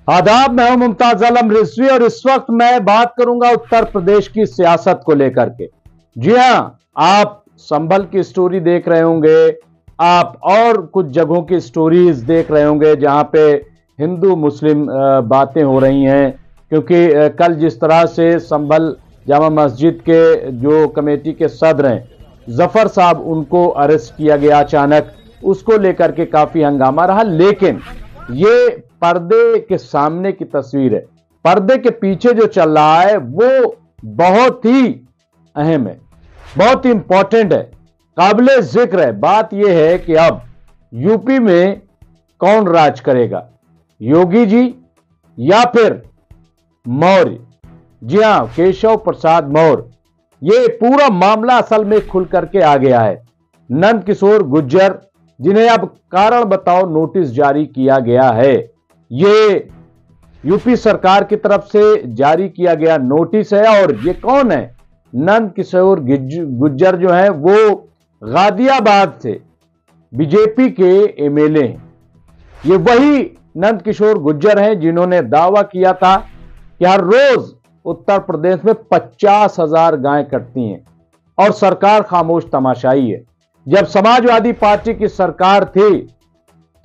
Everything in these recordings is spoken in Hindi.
आदाब, मैं हूं मुमताज आलम रिजवी और इस वक्त मैं बात करूंगा उत्तर प्रदेश की सियासत को लेकर के। जी हां, आप संभल की स्टोरी देख रहे होंगे, आप और कुछ जगहों की स्टोरीज देख रहे होंगे जहां पे हिंदू मुस्लिम बातें हो रही हैं, क्योंकि कल जिस तरह से संभल जामा मस्जिद के जो कमेटी के सदर हैं जफर साहब, उनको अरेस्ट किया गया अचानक, उसको लेकर के काफी हंगामा रहा। लेकिन ये पर्दे के सामने की तस्वीर है, पर्दे के पीछे जो चल रहा है वो बहुत ही अहम है, बहुत ही इंपॉर्टेंट है, काबिले जिक्र है। बात यह है कि अब यूपी में कौन राज करेगा, योगी जी या फिर मौर्य? जी हां, केशव प्रसाद मौर्य। ये पूरा मामला असल में खुल करके आ गया है। नंद किशोर गुर्जर, जिन्हें अब कारण बताओ नोटिस जारी किया गया है, ये यूपी सरकार की तरफ से जारी किया गया नोटिस है। और ये कौन है? नंद किशोर गुर्जर जो है वो गाजियाबाद से बीजेपी के एमएलए हैं। ये वही नंद किशोर गुर्जर हैं जिन्होंने दावा किया था कि हर रोज उत्तर प्रदेश में 50,000 गायें कटती हैं और सरकार खामोश तमाशाई है। जब समाजवादी पार्टी की सरकार थी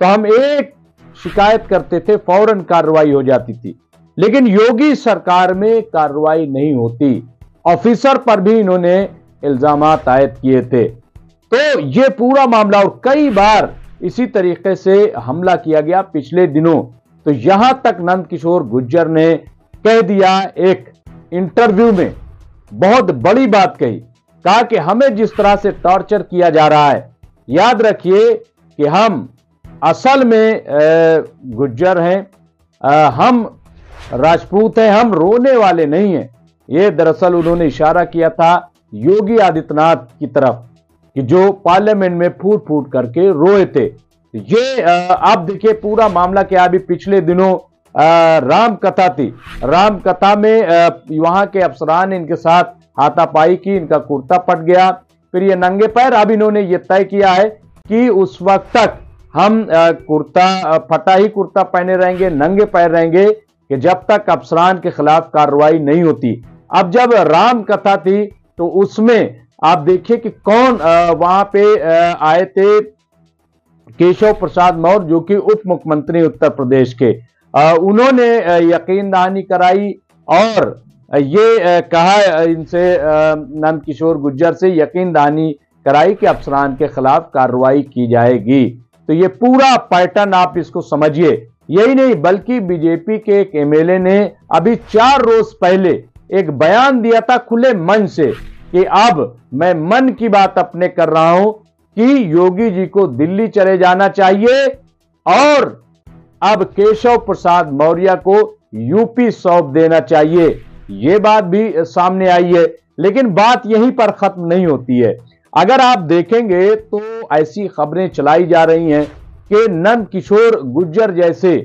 तो हम एक शिकायत करते थे, फौरन कार्रवाई हो जाती थी, लेकिन योगी सरकार में कार्रवाई नहीं होती। ऑफिसर पर भी इन्होंने इल्जामात आयद किए थे। तो ये पूरा मामला, और कई बार इसी तरीके से हमला किया गया पिछले दिनों। तो यहां तक नंद किशोर गुर्जर ने कह दिया, एक इंटरव्यू में बहुत बड़ी बात कही, कहा कि हमें जिस तरह से टॉर्चर किया जा रहा है, याद रखिए कि हम असल में गुर्जर हैं, हम राजपूत हैं, हम रोने वाले नहीं हैं। ये दरअसल उन्होंने इशारा किया था योगी आदित्यनाथ की तरफ, कि जो पार्लियामेंट में फूट फूट करके रोए थे। ये आप देखिए पूरा मामला क्या। अभी पिछले दिनों राम कथा थी, राम कथा में वहां के अफसरान ने इनके साथ हाथापाई की, इनका कुर्ता फट गया, फिर ये नंगे पैर। अब इन्होंने ये तय किया है कि उस वक्त तक हम कुर्ता, फटा ही कुर्ता पहने रहेंगे, नंगे पैर रहेंगे, कि जब तक अफसरान के खिलाफ कार्रवाई नहीं होती। अब जब राम कथा थी तो उसमें आप देखिए कि कौन वहां पे आए थे, केशव प्रसाद मौर्य, जो कि उप मुख्यमंत्री उत्तर प्रदेश के। उन्होंने यकीन दहानी कराई और ये कहा इनसे, नंद किशोर गुर्जर से यकीन दहानी कराई कि अफसरान के खिलाफ कार्रवाई की जाएगी। तो ये पूरा पैटर्न आप इसको समझिए। यही नहीं, बल्कि बीजेपी के एक एमएलए ने अभी 4 रोज पहले एक बयान दिया था खुले मन से कि अब मैं मन की बात अपने कर रहा हूं कि योगी जी को दिल्ली चले जाना चाहिए और अब केशव प्रसाद मौर्य को यूपी सौंप देना चाहिए। यह बात भी सामने आई है। लेकिन बात यहीं पर खत्म नहीं होती है। अगर आप देखेंगे तो ऐसी खबरें चलाई जा रही हैं कि नंद किशोर गुर्जर जैसे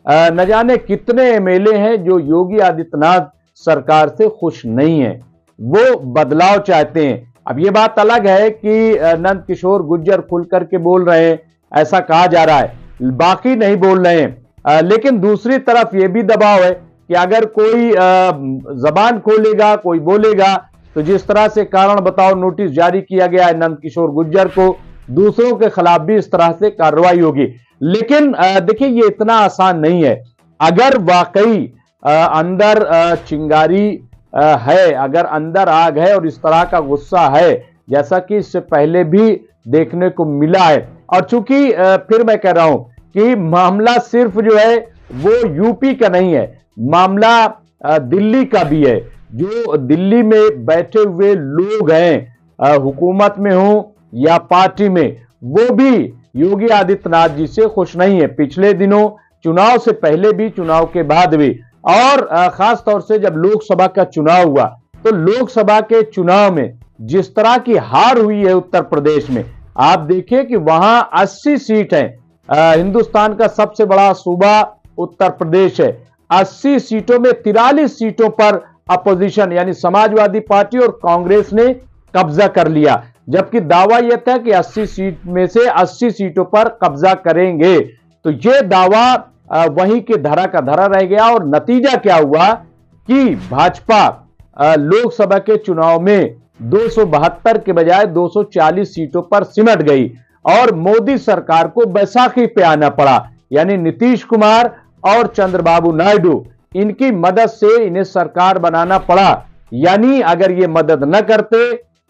न जाने कितने एमएलए हैं जो योगी आदित्यनाथ सरकार से खुश नहीं हैं, वो बदलाव चाहते हैं। अब ये बात अलग है कि नंद किशोर गुर्जर खुल करके बोल रहे हैं, ऐसा कहा जा रहा है, बाकी नहीं बोल रहे हैं। लेकिन दूसरी तरफ ये भी दबाव है कि अगर कोई जबान खोलेगा, कोई बोलेगा, तो जिस तरह से कारण बताओ नोटिस जारी किया गया है नंद किशोर गुर्जर को, दूसरों के खिलाफ भी इस तरह से कार्रवाई होगी। लेकिन देखिए ये इतना आसान नहीं है। अगर वाकई अंदर चिंगारी है, अगर अंदर आग है और इस तरह का गुस्सा है, जैसा कि इससे पहले भी देखने को मिला है, और चूंकि फिर मैं कह रहा हूं कि मामला सिर्फ जो है वो यूपी का नहीं है, मामला दिल्ली का भी है। जो दिल्ली में बैठे हुए लोग हैं, हुकूमत में हो या पार्टी में, वो भी योगी आदित्यनाथ जी से खुश नहीं है। पिछले दिनों चुनाव से पहले भी, चुनाव के बाद भी, और खास तौर से जब लोकसभा का चुनाव हुआ, तो लोकसभा के चुनाव में जिस तरह की हार हुई है उत्तर प्रदेश में, आप देखिए कि वहां 80 सीट है। हिंदुस्तान का सबसे बड़ा सूबा उत्तर प्रदेश है। 80 सीटों में 43 सीटों पर अपोजिशन यानी समाजवादी पार्टी और कांग्रेस ने कब्जा कर लिया, जबकि दावा यह था कि 80 सीट में से 80 सीटों पर कब्जा करेंगे। तो यह दावा वहीं के धरा का धरा रह गया और नतीजा क्या हुआ कि भाजपा लोकसभा के चुनाव में 272 के बजाय 240 सीटों पर सिमट गई और मोदी सरकार को बैसाखी पे आना पड़ा। यानी नीतीश कुमार और चंद्रबाबू नायडू, इनकी मदद से इन्हें सरकार बनाना पड़ा। यानी अगर ये मदद न करते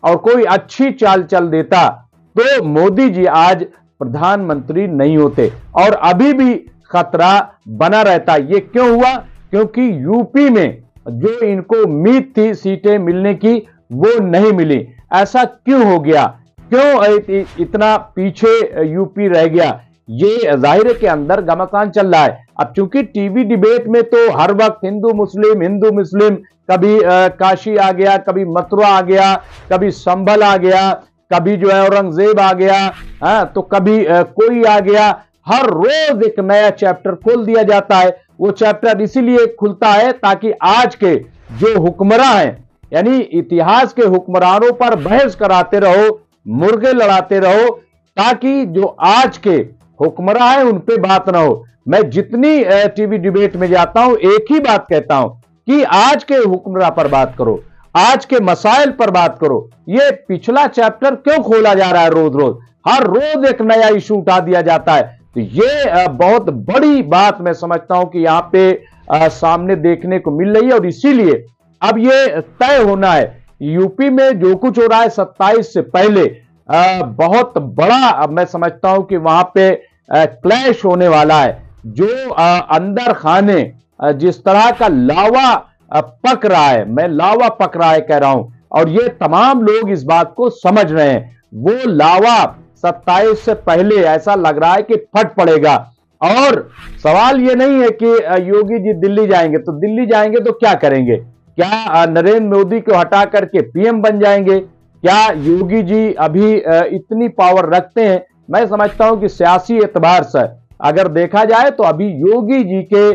और कोई अच्छी चाल चल देता तो मोदी जी आज प्रधानमंत्री नहीं होते और अभी भी खतरा बना रहता। ये क्यों हुआ? क्योंकि यूपी में जो इनको उम्मीद थी सीटें मिलने की वो नहीं मिली। ऐसा क्यों हो गया? क्यों इतना पीछे यूपी रह गया? ये जाहिर है कि अंदर घमासान चल रहा है। अब चूंकि टीवी डिबेट में तो हर वक्त हिंदू मुस्लिम, कभी काशी आ गया, कभी मथुरा आ गया, कभी संभल आ गया, कभी जो है औरंगजेब आ गया, तो कभी कोई आ गया। हर रोज एक नया चैप्टर खोल दिया जाता है। वो चैप्टर इसीलिए खुलता है ताकि आज के जो हुक्मरान हैं, यानी इतिहास के हुक्मरानों पर बहस कराते रहो, मुर्गे लड़ाते रहो, ताकि जो आज के हुक्मरान हैं उन पे बात ना हो। मैं जितनी टीवी डिबेट में जाता हूं एक ही बात कहता हूं कि आज के हुक्मरान पर बात करो, आज के मसाइल पर बात करो। ये पिछला चैप्टर क्यों खोला जा रहा है? रोज रोज हर रोज एक नया इशू उठा दिया जाता है। तो ये बहुत बड़ी बात मैं समझता हूं कि यहां पे सामने देखने को मिल रही है और इसीलिए अब ये तय होना है यूपी में जो कुछ हो रहा है 27 से पहले बहुत बड़ा, अब मैं समझता हूं कि वहां पे क्लैश होने वाला है। जो अंदर खाने जिस तरह का लावा पक रहा है, मैं लावा पक रहा है कह रहा हूं, और ये तमाम लोग इस बात को समझ रहे हैं। वो लावा 27 से पहले ऐसा लग रहा है कि फट पड़ेगा। और सवाल ये नहीं है कि योगी जी दिल्ली जाएंगे, तो दिल्ली जाएंगे तो क्या करेंगे? क्या नरेंद्र मोदी को हटा करके पीएम बन जाएंगे? क्या योगी जी अभी इतनी पावर रखते हैं? मैं समझता हूं कि सियासी एतबार से अगर देखा जाए तो अभी योगी जी के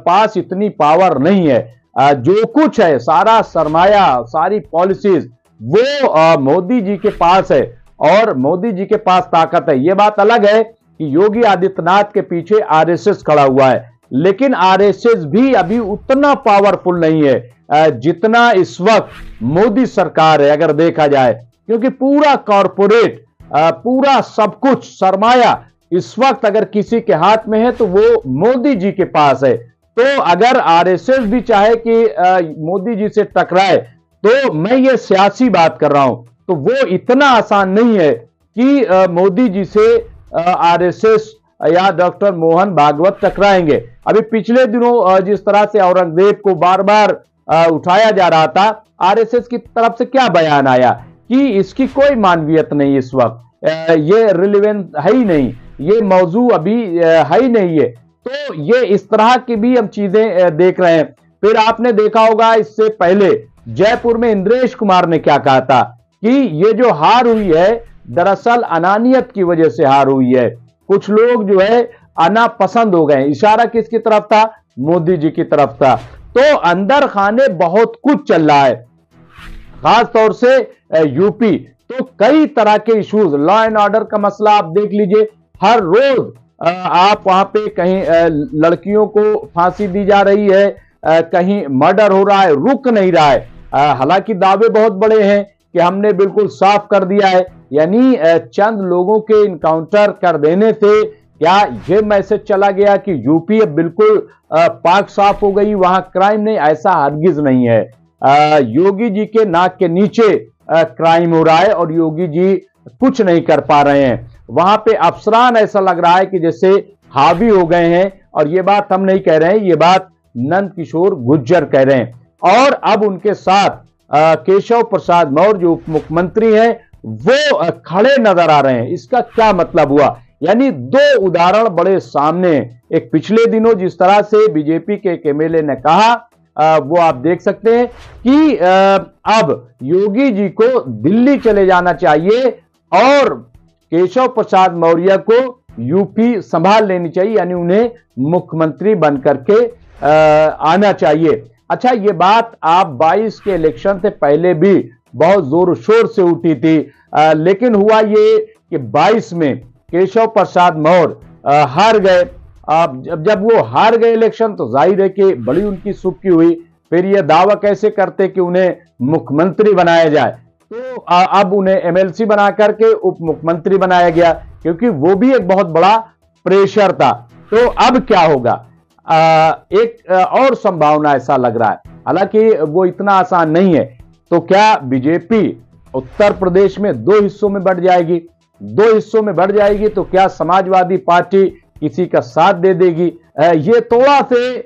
पास इतनी पावर नहीं है। जो कुछ है, सारा सरमाया, सारी पॉलिसीज वो मोदी जी के पास है और मोदी जी के पास ताकत है। यह बात अलग है कि योगी आदित्यनाथ के पीछे आरएसएस खड़ा हुआ है, लेकिन आरएसएस भी अभी उतना पावरफुल नहीं है जितना इस वक्त मोदी सरकार है, अगर देखा जाए। क्योंकि पूरा कॉरपोरेट, पूरा सब कुछ सरमाया इस वक्त अगर किसी के हाथ में है तो वो मोदी जी के पास है। तो अगर आरएसएस भी चाहे कि मोदी जी से टकराए, तो मैं ये सियासी बात कर रहा हूं, तो वो इतना आसान नहीं है कि मोदी जी से आरएसएस या डॉक्टर मोहन भागवत टकराएंगे। अभी पिछले दिनों जिस तरह से औरंगजेब को बार बार उठाया जा रहा था, आरएसएस की तरफ से क्या बयान आया कि इसकी कोई मानवीयत नहीं, इस वक्त ये रिलेवेंट है ही नहीं, ये मौजू अभी है ही नहीं है। तो ये इस तरह की भी हम चीजें देख रहे हैं। फिर आपने देखा होगा इससे पहले जयपुर में इंद्रेश कुमार ने क्या कहा था कि ये जो हार हुई है दरअसल अनानियत की वजह से हार हुई है। कुछ लोग जो है आना पसंद हो गए। इशारा किसकी तरफ था? मोदी जी की तरफ था। तो अंदर खाने बहुत कुछ चल रहा है, खास तौर से यूपी। तो कई तरह के इश्यूज, लॉ एंड ऑर्डर का मसला आप देख लीजिए, हर रोज आप वहां पे कहीं लड़कियों को फांसी दी जा रही है, कहीं मर्डर हो रहा है, रुक नहीं रहा है। हालांकि दावे बहुत बड़े हैं कि हमने बिल्कुल साफ कर दिया है, यानी चंद लोगों के इनकाउंटर कर देने से क्या ये मैसेज चला गया कि यूपी अब बिल्कुल पाक साफ हो गई, वहां क्राइम नहीं? ऐसा हरगिज नहीं है। योगी जी के नाक के नीचे क्राइम हो रहा है और योगी जी कुछ नहीं कर पा रहे हैं। वहां पे अफसरान ऐसा लग रहा है कि जैसे हावी हो गए हैं। और ये बात हम नहीं कह रहे हैं, ये बात नंद किशोर गुर्जर कह रहे हैं। और अब उनके साथ केशव प्रसाद मौर्य जो उप मुख्यमंत्री हैं वो खड़े नजर आ रहे हैं। इसका क्या मतलब हुआ? यानी दो उदाहरण बड़े सामने। एक पिछले दिनों जिस तरह से बीजेपी के एक एमएलए ने कहा, वो आप देख सकते हैं कि अब योगी जी को दिल्ली चले जाना चाहिए और केशव प्रसाद मौर्य को यूपी संभाल लेनी चाहिए, यानी उन्हें मुख्यमंत्री बनकर के आना चाहिए। अच्छा, ये बात आप 22 के इलेक्शन से पहले भी बहुत जोर शोर से उठी थी, लेकिन हुआ ये कि 22 में केशव प्रसाद मौर्य हार गए जब वो हार गए इलेक्शन तो जाहिर है कि बड़ी उनकी सुर्खी हुई। फिर ये दावा कैसे करते कि उन्हें मुख्यमंत्री बनाया जाए, तो अब उन्हें एमएलसी बना करके उप मुख्यमंत्री बनाया गया, क्योंकि वो भी एक बहुत बड़ा प्रेशर था। तो अब क्या होगा, एक और संभावना ऐसा लग रहा है, हालांकि वो इतना आसान नहीं है। तो क्या बीजेपी उत्तर प्रदेश में दो हिस्सों में बढ़ जाएगी? दो हिस्सों में बढ़ जाएगी तो क्या समाजवादी पार्टी किसी का साथ दे देगी? ये थोड़ा से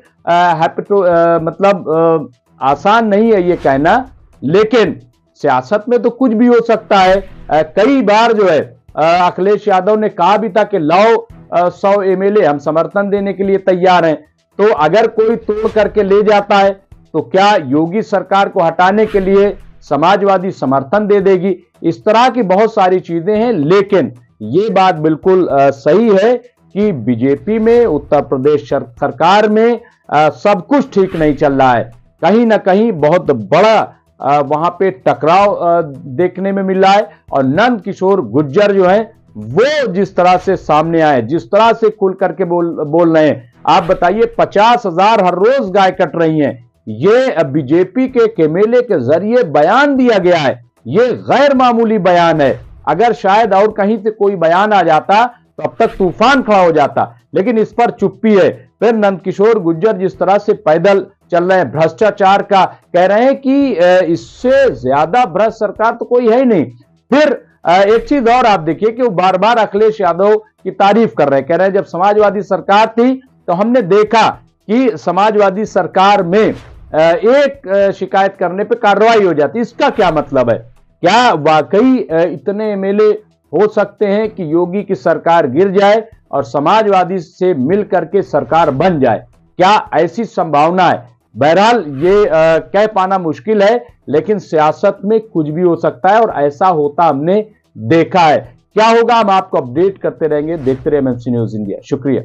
मतलब आसान नहीं है ये कहना, लेकिन सियासत में तो कुछ भी हो सकता है। कई बार जो है अखिलेश यादव ने कहा भी था कि लाओ 100 एमएलए, हम समर्थन देने के लिए तैयार हैं। तो अगर कोई तोड़ करके ले जाता है तो क्या योगी सरकार को हटाने के लिए समाजवादी समर्थन दे देगी? इस तरह की बहुत सारी चीजें हैं, लेकिन ये बात बिल्कुल सही है कि बीजेपी में, उत्तर प्रदेश सरकार में सब कुछ ठीक नहीं चल रहा है। कहीं ना कहीं बहुत बड़ा वहां पे टकराव देखने में मिल रहा है। और नंद किशोर गुर्जर जो है वो जिस तरह से सामने आए, जिस तरह से खुल करके बोल रहे हैं, आप बताइए 50,000 हर रोज गाय कट रही हैं, ये बीजेपी के केमेले के जरिए बयान दिया गया है। ये गैर मामूली बयान है। अगर शायद और कहीं से कोई बयान आ जाता तो अब तक तूफान खड़ा हो जाता, लेकिन इस पर चुप्पी है। फिर नंदकिशोर गुर्जर जिस तरह से पैदल चल रहे हैं, भ्रष्टाचार का कह रहे हैं कि इससे ज्यादा भ्रष्ट सरकार तो कोई है ही नहीं। फिर एक चीज और आप देखिए कि वो बार बार अखिलेश यादव की तारीफ कर रहे हैं, कह रहे हैं जब समाजवादी सरकार थी तो हमने देखा कि समाजवादी सरकार में एक शिकायत करने पे कार्रवाई हो जाती। इसका क्या मतलब है? क्या वाकई इतने एमएलए हो सकते हैं कि योगी की सरकार गिर जाए और समाजवादी से मिल करके सरकार बन जाए? क्या ऐसी संभावना है? बहरहाल ये कह पाना मुश्किल है, लेकिन सियासत में कुछ भी हो सकता है और ऐसा होता हमने देखा है। क्या होगा हम आपको अपडेट करते रहेंगे। देखते रहिए एमएनसी न्यूज इंडिया। शुक्रिया।